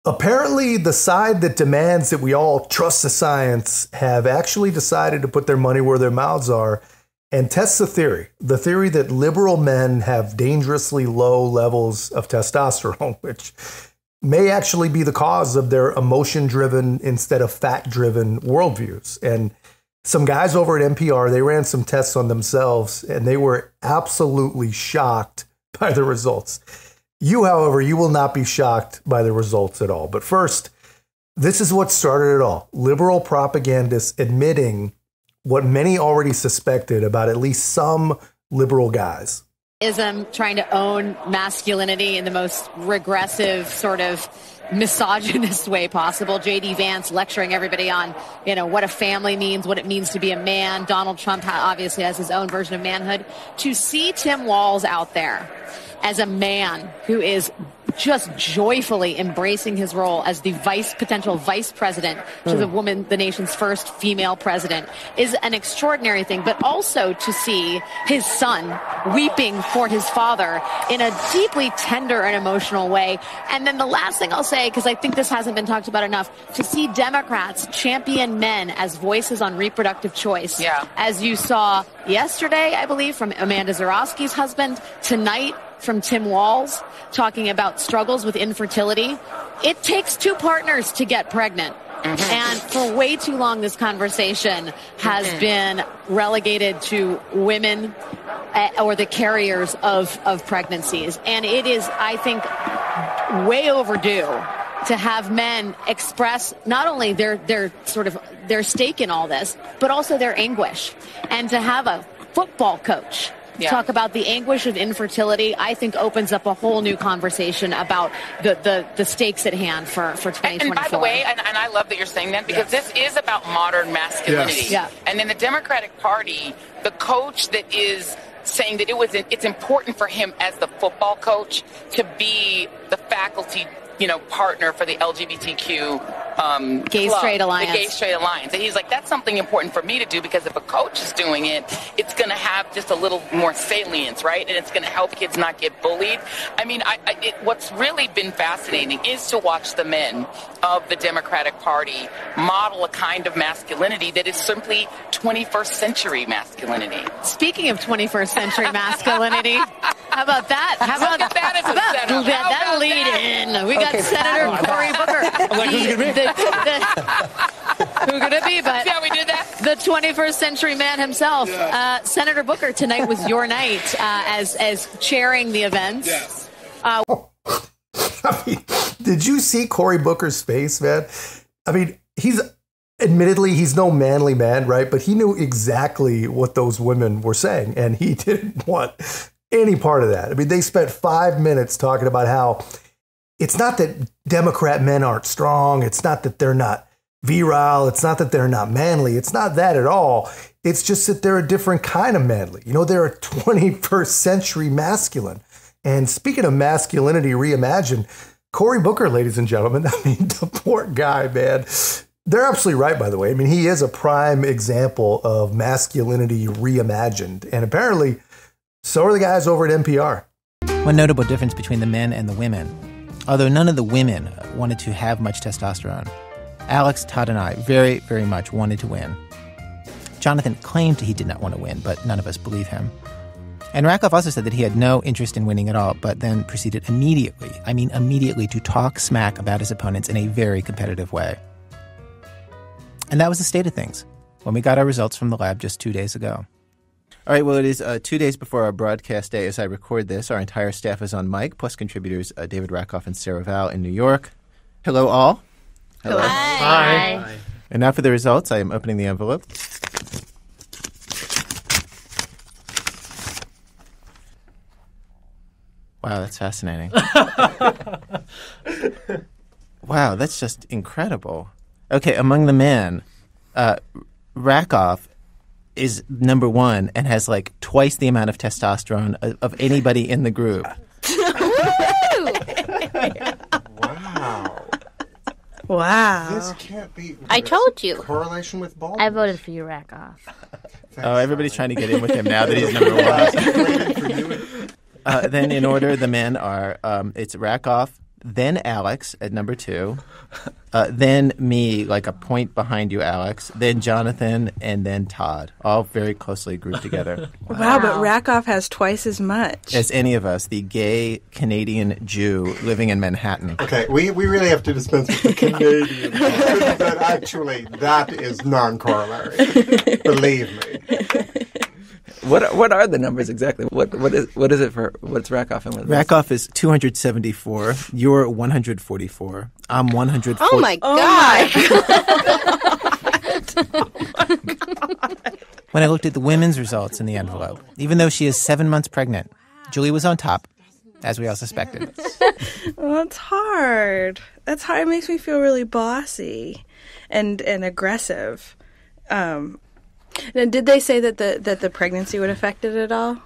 Apparently, the side that demands that we all trust the science have actually decided to put their money where their mouths are and test the theory that liberal men have dangerously low levels of testosterone, which may actually be the cause of their emotion-driven instead of fact-driven worldviews. And some guys over at NPR, they ran some tests on themselves, and they were absolutely shocked by the results. You, however, you will not be shocked by the results at all. But first, this is what started it all. Liberal propagandists admitting what many already suspected about at least some liberal guys. Trying to own masculinity in the most regressive sort of misogynist way possible. J.D. Vance lecturing everybody on, what a family means, what it means to be a man. Donald Trump obviously has his own version of manhood. To see Tim Walz out there as a man who is just joyfully embracing his role as the potential vice president to the nation's first female president is an extraordinary thing. But also to see his son weeping for his father in a deeply tender and emotional way. And then the last thing I'll say, because I think this hasn't been talked about enough, to see Democrats champion men as voices on reproductive choice. Yeah. As you saw yesterday, I believe, from Amanda Zarowski's husband, tonight from Tim Walz, talking about struggles with infertility. It takes two partners to get pregnant. Mm-hmm. And for way too long, this conversation has been relegated to women or the carriers of pregnancies. And it is, I think, way overdue to have men express not only their stake in all this, but also their anguish. And to have a football coach talk about the anguish of infertility, I think opens up a whole new conversation about the stakes at hand for 2024. And by the way, and I love that you're saying that, because this is about modern masculinity. Yes. Yeah. And in the Democratic Party, the coach that is saying that it's important for him as the football coach to be the faculty partner for the LGBTQ Gay club, Straight Alliance. The Gay Straight Alliance. And he's like, that's something important for me to do, because if a coach is doing it, it's going to have just a little more salience, right? And it's going to help kids not get bullied. I mean, what's really been fascinating is to watch the men of the Democratic Party model a kind of masculinity that is simply 21st century masculinity. Speaking of 21st century masculinity, how about that? How about that as a setup? That'll lead in. We got Senator Cory Booker. I'm like, who's it going to be? Who could it be? But yeah, we did that. The 21st century man himself. Yeah. Senator Booker, tonight was your night as chairing the events. Yes. I mean, did you see Cory Booker's face, man? I mean, he's no manly man, right? But he knew exactly what those women were saying, and he didn't want any part of that. I mean, they spent 5 minutes talking about how it's not that Democrat men aren't strong. It's not that they're not virile. It's not that they're not manly. It's not that at all. It's just that they're a different kind of manly. They're a 21st century masculine. And speaking of masculinity reimagined, Cory Booker, ladies and gentlemen, I mean, the poor guy, man. They're absolutely right, by the way. I mean, he is a prime example of masculinity reimagined. And apparently, so are the guys over at NPR. One notable difference between the men and the women, although none of the women wanted to have much testosterone, Alex, Todd, and I very, very much wanted to win. Jonathan claimed he did not want to win, but none of us believe him. And Rakoff also said that he had no interest in winning at all, but then proceeded immediately to talk smack about his opponents in a very competitive way. And that was the state of things when we got our results from the lab just 2 days ago. All right, well, it is 2 days before our broadcast day as I record this. Our entire staff is on mic, plus contributors David Rakoff and Sarah Val in New York. Hello, all. Hello. Hi. Hi. And now for the results. I am opening the envelope. Wow, that's fascinating. Wow, that's just incredible. Okay, among the men, Rakoff is number one and has like twice the amount of testosterone of anybody in the group. Wow. This can't be. I told you. Correlation with baldness. I voted for you, Rakoff. Oh, everybody's trying to get in with him now that he's number one. Then in order, the men are, it's Rakoff, then Alex at number 2, then me, like a point behind you, Alex, then Jonathan, and then Todd, all very closely grouped together. Wow, but Rakoff has twice as much. As any of us, the gay Canadian Jew living in Manhattan. Okay, we really have to dispense with the Canadian. But actually, that is non-corollary. Believe me. What are the numbers exactly? What is it for? What's Rakoff and what is Rakoff is 274. You're 144. I'm 140. Oh my God! When I looked at the women's results in the envelope, even though she is 7 months pregnant, Julie was on top, as we all suspected. Well, that's hard. That's hard. It makes me feel really bossy and aggressive. And did they say that the pregnancy would affect it at all?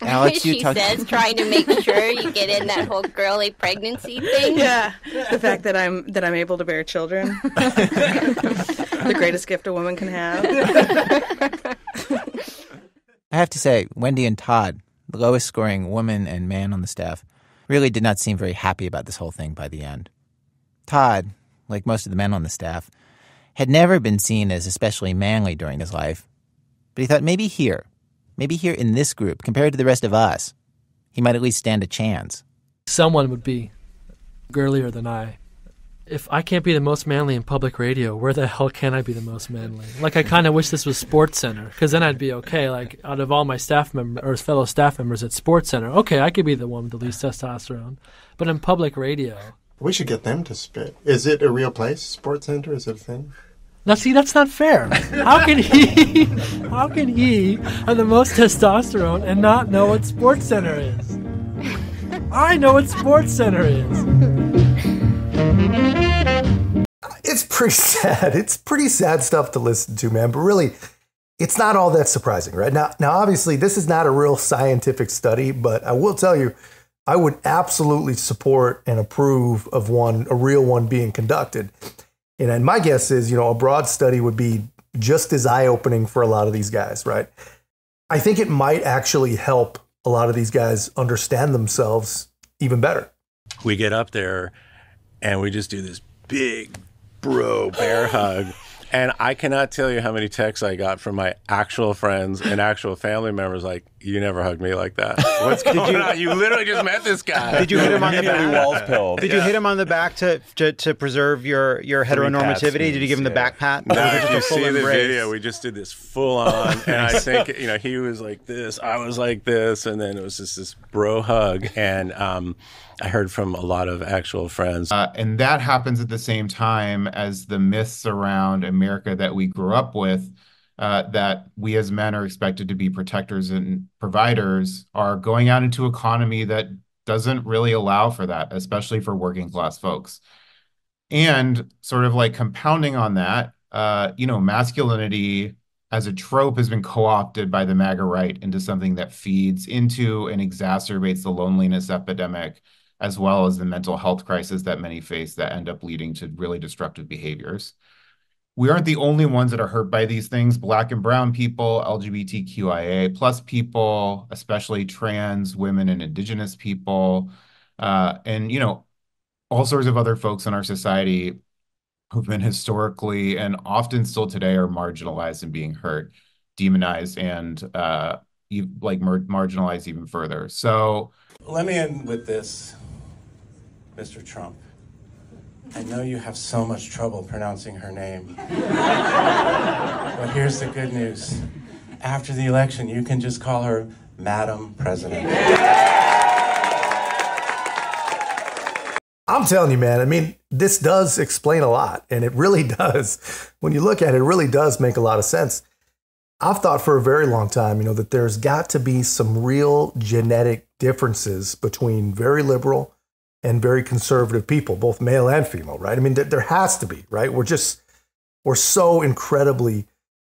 Alex, she says trying to make sure you get in that whole girly pregnancy thing. Yeah, the fact that I'm able to bear children, the greatest gift a woman can have. I have to say, Wendy and Todd, the lowest scoring woman and man on the staff, really did not seem very happy about this whole thing by the end. Todd, like most of the men on the staff, had never been seen as especially manly during his life. But he thought maybe here in this group, compared to the rest of us, he might at least stand a chance. Someone would be girlier than I. If I can't be the most manly in public radio, where the hell can I be the most manly? Like, I kind of wish this was Sports Center, because then I'd be okay. Like, out of all my staff members or fellow staff members at Sports Center, okay, I could be the one with the least testosterone. But in public radio... We should get them to spit. Is it a real place? Sports Center? Is it a thing? Now, see, that's not fair. How can he have the most testosterone and not know what Sports Center is? I know what Sports Center is. It's pretty sad. It's pretty sad stuff to listen to, man. But really, it's not all that surprising, right? Now, obviously, this is not a real scientific study, but I will tell you, I would absolutely support and approve of a real one being conducted. And my guess is, a broad study would be just as eye-opening for a lot of these guys, right? I think it might actually help a lot of these guys understand themselves even better. We get up there and we just do this big bro bear hug. And I cannot tell you how many texts I got from my actual friends and actual family members like, you never hugged me like that. What's going on? You literally just met this guy. Did you hit him on the back? Walls pilled. Did you hit him on the back to preserve your heteronormativity? Did you give him the back pat? No, if you see the video, we just did this full on. And I think, he was like this, I was like this. And then it was just this bro hug. And I heard from a lot of actual friends. And that happens at the same time as the myths around America that we grew up with, that we as men are expected to be protectors and providers, are going out into an economy that doesn't really allow for that, especially for working class folks. And sort of like compounding on that, masculinity as a trope has been co-opted by the MAGA right into something that feeds into and exacerbates the loneliness epidemic, as well as the mental health crisis that many face that end up leading to really destructive behaviors. We aren't the only ones that are hurt by these things. Black and brown people, LGBTQIA plus people, especially trans women and indigenous people, and all sorts of other folks in our society who've been historically and often still today are marginalized and being hurt, demonized, and marginalized even further. So let me end with this, Mr. Trump. I know you have so much trouble pronouncing her name. But here's the good news. After the election, you can just call her Madam President. I'm telling you, man, this does explain a lot. And it really does. When you look at it, it really does make a lot of sense. I've thought for a very long time, that there's got to be some real genetic differences between very liberal and very conservative people, both male and female, right? There has to be, right? We're so incredibly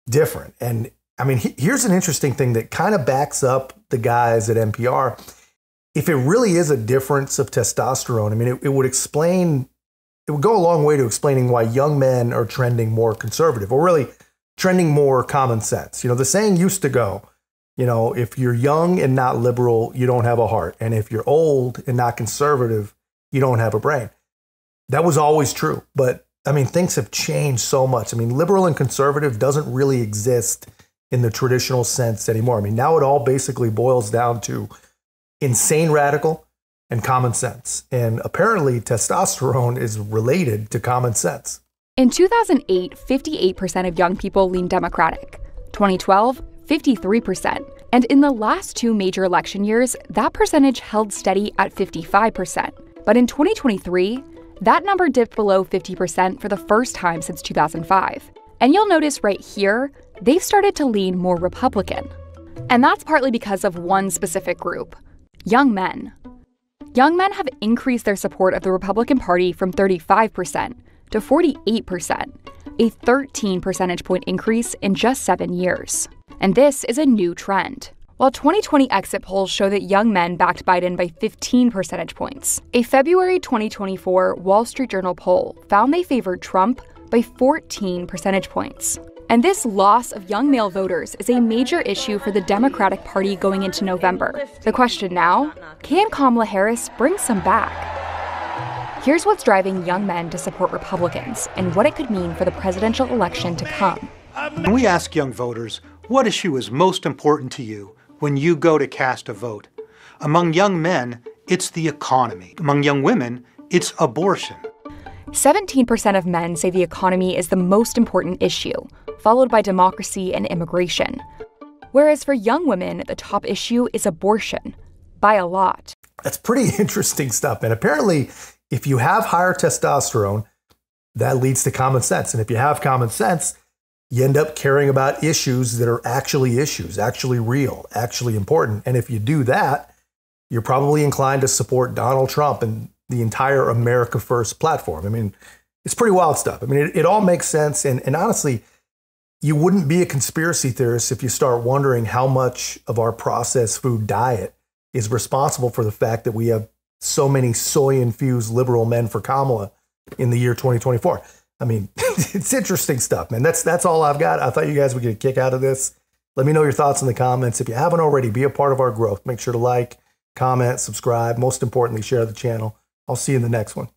different. And here's an interesting thing that kind of backs up the guys at NPR. If it really is a difference of testosterone, it would go a long way to explaining why young men are trending more conservative, or really trending more common sense. The saying used to go, if you're young and not liberal, you don't have a heart. And if you're old and not conservative, you don't have a brain. That was always true. But I mean, things have changed so much. I mean, liberal and conservative doesn't really exist in the traditional sense anymore. I mean, now it all basically boils down to insane radical and common sense. And apparently testosterone is related to common sense. In 2008, 58% of young people leaned Democratic. 2012, 53%. And in the last two major election years, that percentage held steady at 55%. But in 2023, that number dipped below 50% for the first time since 2005. And you'll notice right here, they've started to lean more Republican. And that's partly because of one specific group: young men. Young men have increased their support of the Republican Party from 35% to 48%, a 13 percentage point increase in just 7 years. And this is a new trend. While 2020 exit polls show that young men backed Biden by 15 percentage points, a February 2024 Wall Street Journal poll found they favored Trump by 14 percentage points. And this loss of young male voters is a major issue for the Democratic Party going into November. The question now, can Kamala Harris bring some back? Here's what's driving young men to support Republicans and what it could mean for the presidential election to come. When we ask young voters, what issue is most important to you when you go to cast a vote? Among young men, it's the economy. Among young women, it's abortion. 17% of men say the economy is the most important issue, followed by democracy and immigration. Whereas for young women, the top issue is abortion, by a lot. That's pretty interesting stuff. And apparently, if you have higher testosterone, that leads to common sense. And if you have common sense, you end up caring about issues that are actually issues, actually real, actually important. And if you do that, you're probably inclined to support Donald Trump and the entire America First platform. I mean, it's pretty wild stuff. I mean, it all makes sense. And honestly, you wouldn't be a conspiracy theorist if you start wondering how much of our processed food diet is responsible for the fact that we have so many soy-infused liberal men for Kamala in the year 2024. I mean, it's interesting stuff, man. That's all I've got. I thought you guys would get a kick out of this. Let me know your thoughts in the comments. If you haven't already, be a part of our growth. Make sure to like, comment, subscribe. Most importantly, share the channel. I'll see you in the next one.